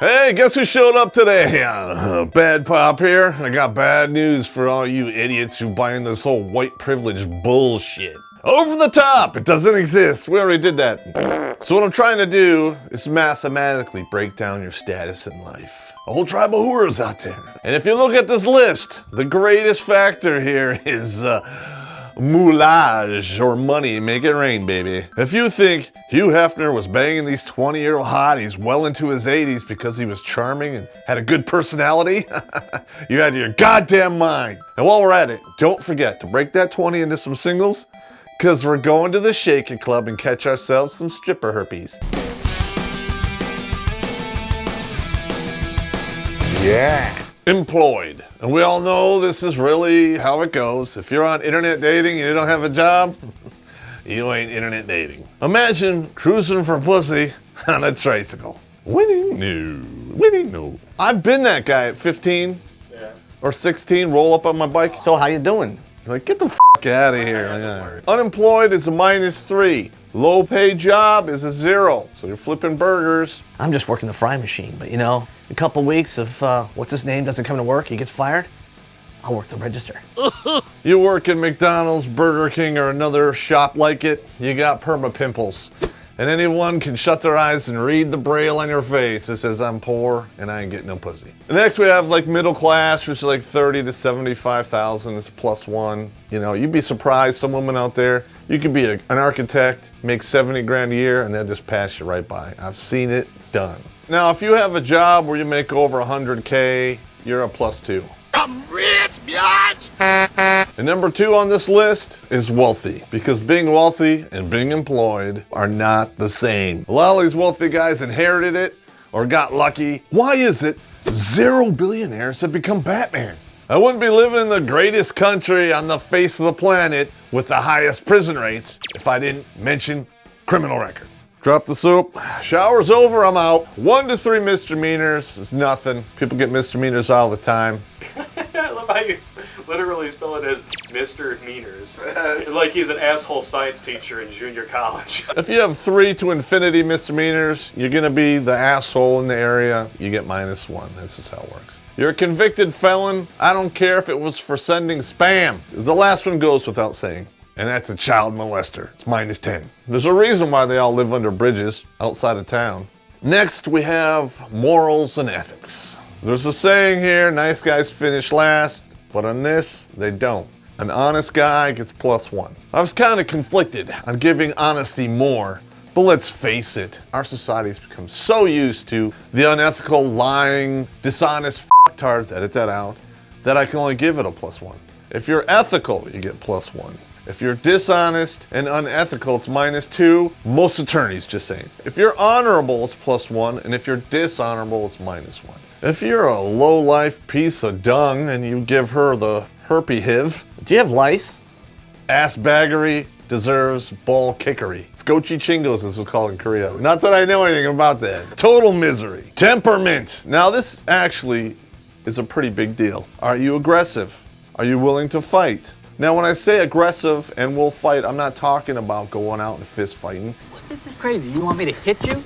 Hey, guess who showed up today? Bad Popp here. I got bad news for all you idiots who buy in this whole white privilege bullshit. Over the top! It doesn't exist. We already did that. So what I'm trying to do is mathematically break down your status in life. A whole tribe of whores out there. And if you look at this list, the greatest factor here is moulage, or money. Make it rain, baby. If you think Hugh Hefner was banging these 20-year-old hotties well into his 80s because he was charming and had a good personality, you out of your goddamn mind. And while we're at it, don't forget to break that 20 into some singles, because we're going to the Shaker Club and catch ourselves some stripper herpes. Yeah. Employed. And we all know this is really how it goes. If you're on internet dating and you don't have a job, you ain't internet dating. Imagine cruising for pussy on a tricycle. Winning? No. Winning? No. I've been that guy at 15 or 16, roll up on my bike. So how you doing? Like, get the f*** out of here. Unemployed is a -3. Low paid job is a 0. So you're flipping burgers. I'm just working the fry machine, but you know, a couple weeks if what's his name doesn't come to work, he gets fired, I'll work the register. You work at McDonald's, Burger King, or another shop like it, you got perma pimples. And anyone can shut their eyes and read the braille on your face that says I'm poor and I ain't getting no pussy. And next we have like middle class, which is like 30 to 75,000. It's +1. You know, you'd be surprised, some women out there, you could be an architect, make 70 grand a year, and they'll just pass you right by. I've seen it done. Now, if you have a job where you make over 100K, you're a +2. I'm rich, biatch! And number 2 on this list is wealthy, because being wealthy and being employed are not the same. A lot of these wealthy guys inherited it or got lucky. Why is it 0 billionaires have become Batman? I wouldn't be living in the greatest country on the face of the planet with the highest prison rates if I didn't mention criminal record. Drop the soap. Shower's over, I'm out. 1 to 3 misdemeanors is nothing. People get misdemeanors all the time. I love how you literally spell it as Mr. Meaners. Like he's an asshole science teacher in junior college. If you have 3 to infinity misdemeanors, you're gonna be the asshole in the area. You get -1. This is how it works. You're a convicted felon. I don't care if it was for sending spam. The last one goes without saying. And that's a child molester. It's -10. There's a reason why they all live under bridges outside of town. Next, we have morals and ethics. There's a saying here, nice guys finish last, but on this, they don't. An honest guy gets +1. I was kind of conflicted on giving honesty more, but let's face it, our society's become so used to the unethical, lying, dishonest f***tards, edit that out, that I can only give it a +1. If you're ethical, you get +1. If you're dishonest and unethical, it's -2. Most attorneys just saying. If you're honorable, it's +1, and if you're dishonorable, it's -1. If you're a low-life piece of dung and you give her the herpy hiv, Do you have lice? ass baggery deserves ball kickery. It's gochi chingos, as we call it in Korea. Not that I know anything about that. Total misery. Temperament. Now this actually is a pretty big deal. Are you aggressive? Are you willing to fight? Now, when I say aggressive and we'll fight, I'm not talking about going out and fist fighting. This is crazy. You want me to hit you?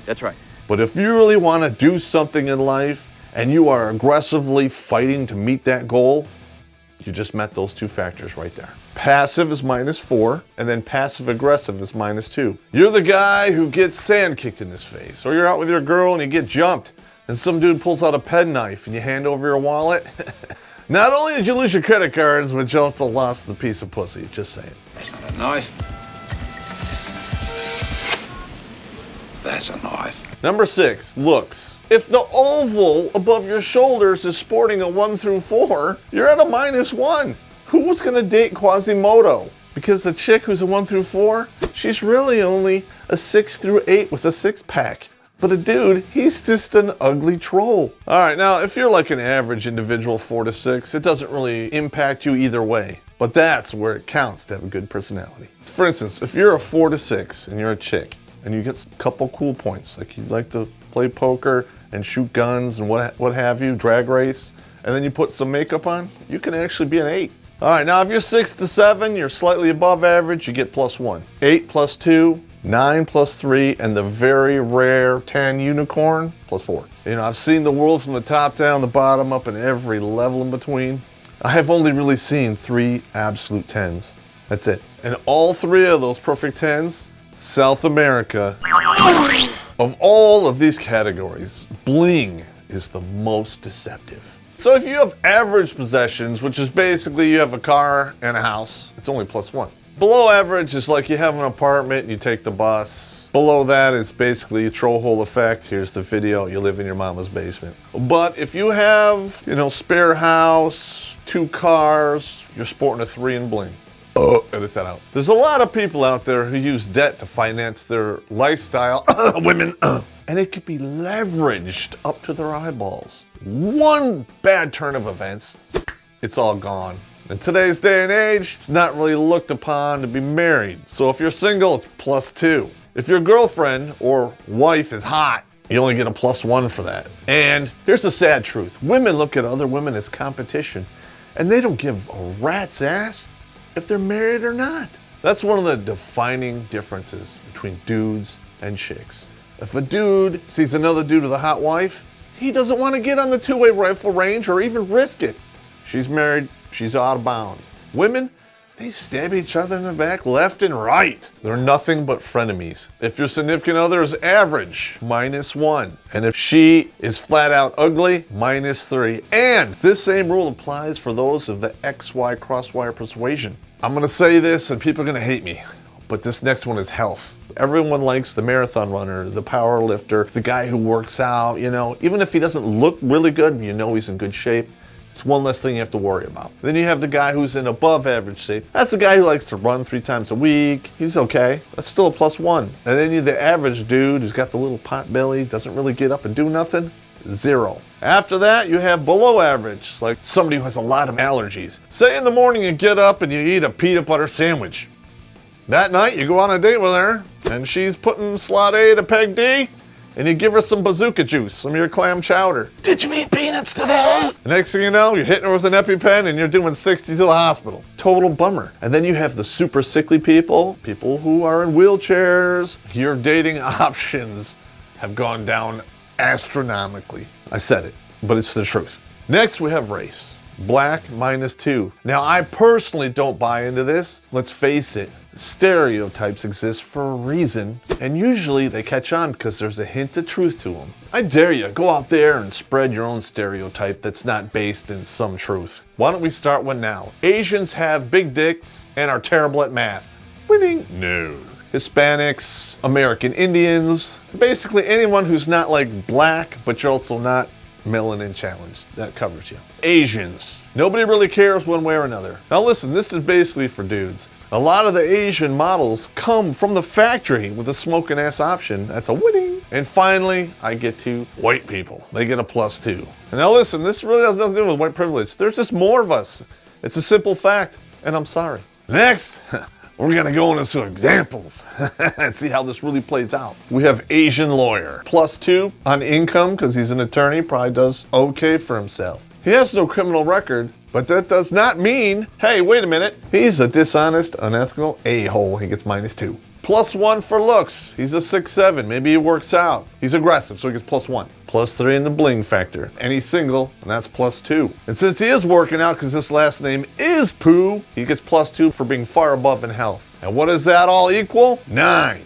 That's right. But if you really want to do something in life and you are aggressively fighting to meet that goal, you just met those 2 factors right there. Passive is -4, and then passive aggressive is -2. You're the guy who gets sand kicked in his face, or you're out with your girl and you get jumped, and some dude pulls out a penknife and you hand over your wallet. Not only did you lose your credit cards, but you also lost the piece of pussy, just saying. That's not a knife. That's a knife. Number 6, looks. If the oval above your shoulders is sporting a 1 through 4, you're at a -1. Who was gonna date Quasimodo? Because the chick who's a 1 through 4, she's really only a 6 through 8 with a 6-pack. But a dude, he's just an ugly troll. All right, now if you're like an average individual 4 to 6, it doesn't really impact you either way. But that's where it counts to have a good personality. For instance, if you're a 4 to 6 and you're a chick and you get a couple cool points, like you like to play poker and shoot guns and what have you, drag race, and then you put some makeup on, you can actually be an 8. All right, now if you're 6 to 7, you're slightly above average, you get +1. 8 + 2, 9 plus 3, and the very rare 10 unicorn plus 4. You know, I've seen the world from the top down, the bottom up, and every level in between. I have only really seen 3 absolute 10s. That's it. And all 3 of those perfect 10s, South America. Of all of these categories, bling is the most deceptive. So if you have average possessions, which is basically you have a car and a house, it's only plus 1. Below average is like you have an apartment and you take the bus. Below that is basically a troll hole effect. Here's the video, you live in your mama's basement. But if you have, you know, spare house, 2 cars, you're sporting a 3 in bling. Edit that out. There's a lot of people out there who use debt to finance their lifestyle, women, and it could be leveraged up to their eyeballs. One bad turn of events, it's all gone. In today's day and age, it's not really looked upon to be married. So if you're single, it's plus 2. If your girlfriend or wife is hot, you only get a plus 1 for that. And here's the sad truth. Women look at other women as competition, and they don't give a rat's ass if they're married or not. That's one of the defining differences between dudes and chicks. If a dude sees another dude with a hot wife, he doesn't want to get on the 2-way rifle range or even risk it. She's married, she's out of bounds. Women, they stab each other in the back left and right. They're nothing but frenemies. If your significant other is average, -1. And if she is flat out ugly, -3. And this same rule applies for those of the XY crosswire persuasion. I'm gonna say this and people are gonna hate me, but this next one is health. Everyone likes the marathon runner, the power lifter, the guy who works out, you know, even if he doesn't look really good, you know he's in good shape. It's one less thing you have to worry about. Then you have the guy who's in above average shape. That's the guy who likes to run 3 times a week. He's okay. That's still a plus 1. And then you have the average dude who's got the little pot belly, doesn't really get up and do nothing. 0. After that, you have below average, like somebody who has a lot of allergies. Say in the morning you get up and you eat a peanut butter sandwich. That night you go on a date with her and she's putting slot A to peg D, and you give her some bazooka juice, some of your clam chowder. Did you eat peanuts today? Next thing you know, you're hitting her with an EpiPen and you're doing 60 to the hospital. Total bummer. And then you have the super sickly people, people who are in wheelchairs. Your dating options have gone down astronomically. I said it, but it's the truth. Next we have race. Black -2. Now I personally don't buy into this. Let's face it, stereotypes exist for a reason, and usually they catch on because there's a hint of truth to them. I dare you, go out there and spread your own stereotype that's not based in some truth. Why don't we start one now? Asians have big dicks and are terrible at math. Winning? No. Hispanics, American Indians, basically anyone who's not like black, but you're also not melanin challenged. That covers you. Asians. Nobody really cares one way or another. Now listen, this is basically for dudes. A lot of the Asian models come from the factory with a smoking ass option. That's a winning. And finally, I get to white people. They get a +2. And now listen, this really has nothing to do with white privilege. There's just more of us. It's a simple fact, and I'm sorry. Next, we're gonna go into some examples and see how this really plays out. We have Asian lawyer, +2 on income because he's an attorney, probably does okay for himself. He has no criminal record, but that does not mean, hey, wait a minute, he's a dishonest, unethical a-hole. He gets -2. +1 for looks. He's a 6'7", maybe he works out. He's aggressive, so he gets +1. +3 in the bling factor. And he's single, and that's +2. And since he is working out because his last name is Pooh, he gets +2 for being far above in health. And what does that all equal? 9.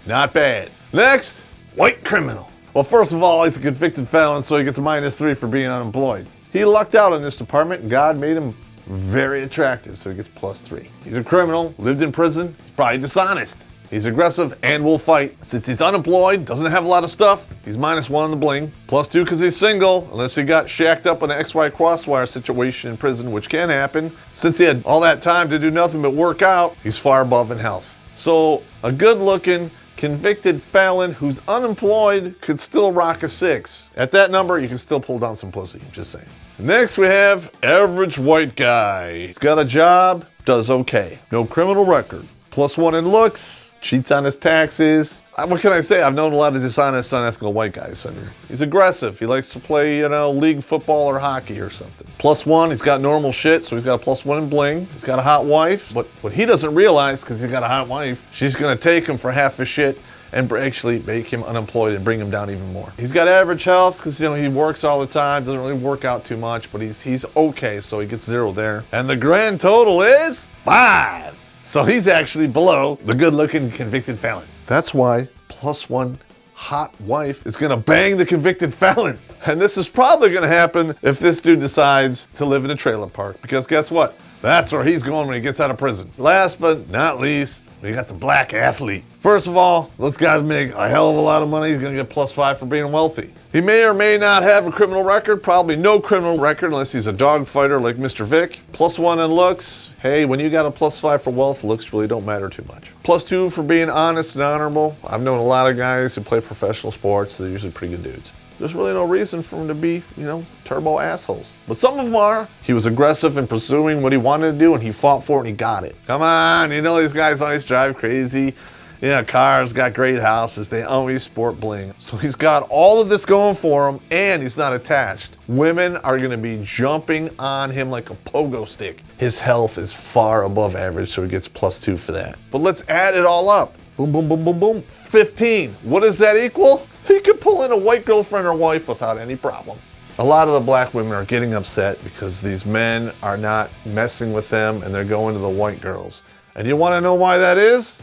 Not bad. Next, white criminal. Well, first of all, he's a convicted felon, so he gets a -3 for being unemployed. He lucked out in this department, and God made him very attractive, so he gets +3. He's a criminal, lived in prison, he's probably dishonest. He's aggressive and will fight. Since he's unemployed, doesn't have a lot of stuff, he's -1 in the bling. +2 because he's single, unless he got shacked up in an XY crosswire situation in prison, which can happen. Since he had all that time to do nothing but work out, he's far above in health. So a good-looking, convicted felon who's unemployed could still rock a 6. At that number, you can still pull down some pussy, just saying. Next we have average white guy. He's got a job, does okay. No criminal record. +1 in looks, cheats on his taxes. What can I say? I've known a lot of dishonest, unethical white guys. I mean, he's aggressive. He likes to play, you know, league football or hockey or something. +1, he's got normal shit, so he's got a +1 in bling. He's got a hot wife. But what he doesn't realize, because he's got a hot wife, she's going to take him for half his shit and actually make him unemployed and bring him down even more. He's got average health because, you know, he works all the time, doesn't really work out too much, but he's okay, so he gets 0 there. And the grand total is 5. So he's actually below the good-looking convicted felon. That's why +1 hot wife is gonna bang the convicted felon. And this is probably gonna happen if this dude decides to live in a trailer park, because guess what? That's where he's going when he gets out of prison. Last but not least, we got the black athlete. First of all, this guy's make a hell of a lot of money. He's gonna get +5 for being wealthy. He may or may not have a criminal record, probably no criminal record unless he's a dog fighter like Mr. Vic. +1 in looks. Hey, when you got a +5 for wealth, looks really don't matter too much. +2 for being honest and honorable. I've known a lot of guys who play professional sports. They're usually pretty good dudes. There's really no reason for him to be, you know, turbo assholes. But some of them are. He was aggressive in pursuing what he wanted to do, and he fought for it, and he got it. Come on, you know these guys always drive crazy. Yeah, cars, got great houses. They always sport bling. So he's got all of this going for him, and he's not attached. Women are going to be jumping on him like a pogo stick. His health is far above average, so he gets +2 for that. But let's add it all up. Boom, boom, boom, boom, boom. 15. What does that equal? He could pull in a white girlfriend or wife without any problem. A lot of the black women are getting upset because these men are not messing with them and they're going to the white girls. And you want to know why that is?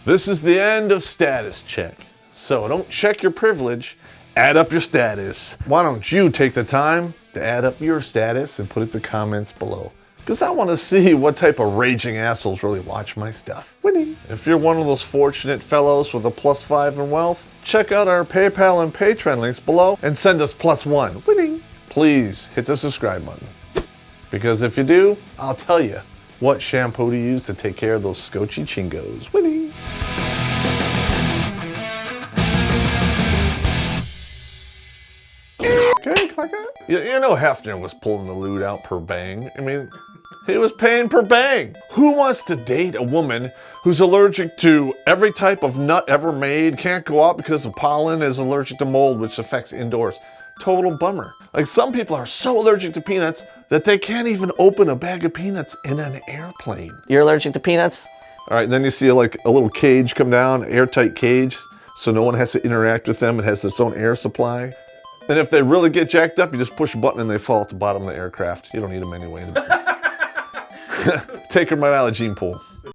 This is the end of status check. So don't check your privilege, add up your status. Why don't you take the time to add up your status and put it in the comments below? Because I want to see what type of raging assholes really watch my stuff. Winning. If you're one of those fortunate fellows with a +5 in wealth, check out our PayPal and Patreon links below and send us +1. Winning. Please hit the subscribe button. Because if you do, I'll tell you what shampoo to use to take care of those scotchy chingos. Winning. Okay, like that. You know Hefner was pulling the loot out per bang. I mean, he was paying per bang. Who wants to date a woman who's allergic to every type of nut ever made, can't go out because of pollen, is allergic to mold, which affects indoors? Total bummer. Like, some people are so allergic to peanuts that they can't even open a bag of peanuts in an airplane. You're allergic to peanuts? All right, then you see like a little cage come down, airtight cage, so no one has to interact with them. It has its own air supply. And if they really get jacked up, you just push a button and they fall at the bottom of the aircraft. You don't need them anyway. Take them right out of the gene pool.